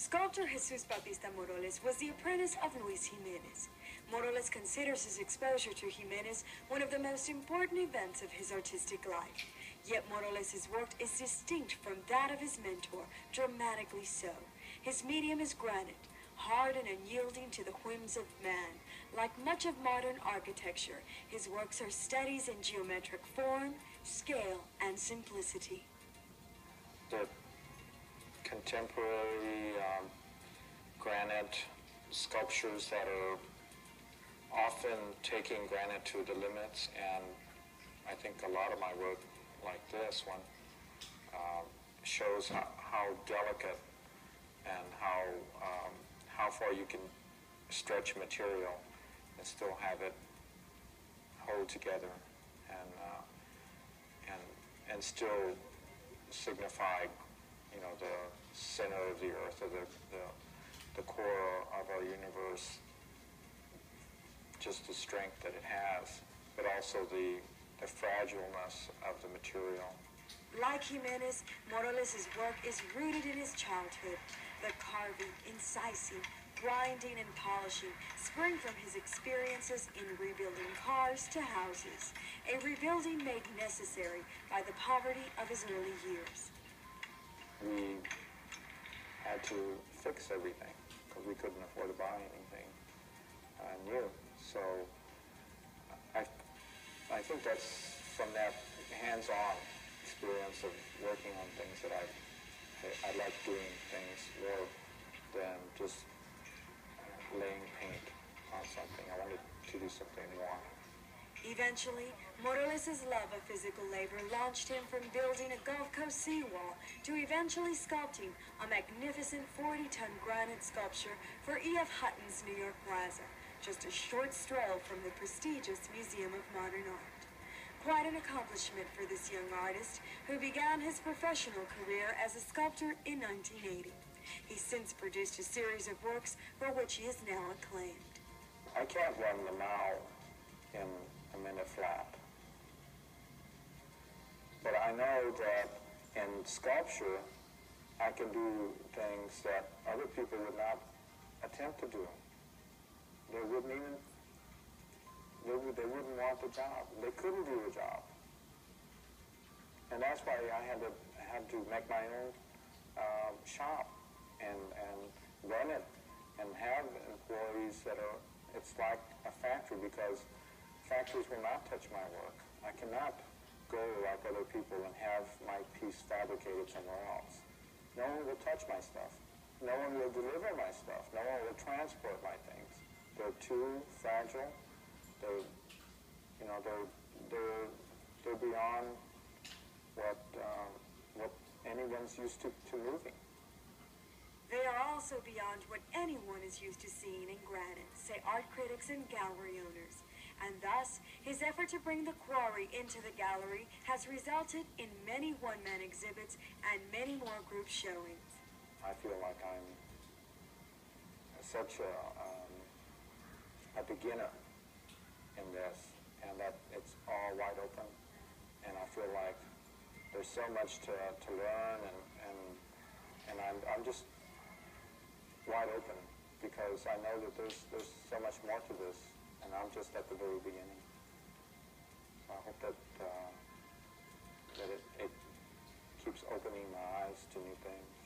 Sculptor Jesus Bautista Moroles was the apprentice of Luis Jimenez. Moroles considers his exposure to Jimenez one of the most important events of his artistic life. Yet Moroles' work is distinct from that of his mentor, dramatically so. His medium is granite, hard and unyielding to the whims of man. Like much of modern architecture, his works are studies in geometric form, scale, and simplicity. The contemporary granite sculptures that are often taking granite to the limits, and I think a lot of my work, like this one, shows how delicate and how far you can stretch material and still have it hold together and still signify, you know, the center of the earth, or the core of our universe, just the strength that it has, but also the fragileness of the material. Like Jimenez, Moroles' work is rooted in his childhood. The carving, incising, grinding, and polishing spring from his experiences in rebuilding cars to houses, a rebuilding made necessary by the poverty of his early years. We had to fix everything because we couldn't afford to buy anything new. So I think that's from that hands-on experience of working on things that I like doing things more than just laying paint on something. I wanted to do something more. Eventually, Moroles' love of physical labor launched him from building a Gulf Coast seawall to eventually sculpting a magnificent 40-ton granite sculpture for E.F. Hutton's New York Plaza, just a short stroll from the prestigious Museum of Modern Art. Quite an accomplishment for this young artist, who began his professional career as a sculptor in 1980. He's since produced a series of works for which he is now acclaimed. I can't run the mile in a minute flat. But I know that in sculpture, I can do things that other people would not attempt to do. They wouldn't want the job. They couldn't do the job. And that's why I had to make my own shop and run it and have employees that are, it's like a factory, because factories will not touch my work. I cannot go like other people and have my piece fabricated somewhere else. No one will touch my stuff. No one will deliver my stuff. No one will transport my things. They're too fragile. They're beyond what anyone's used to moving. They are also beyond what anyone is used to seeing in granite, say art critics and gallery owners. And thus, his effort to bring the quarry into the gallery has resulted in many one-man exhibits and many more group showings. I feel like I'm such a beginner in this, and that it's all wide open, and I feel like there's so much to learn, and I'm just wide open, because I know that there's so much more to this, and I'm just at the very beginning. So I hope that it keeps opening my eyes to new things.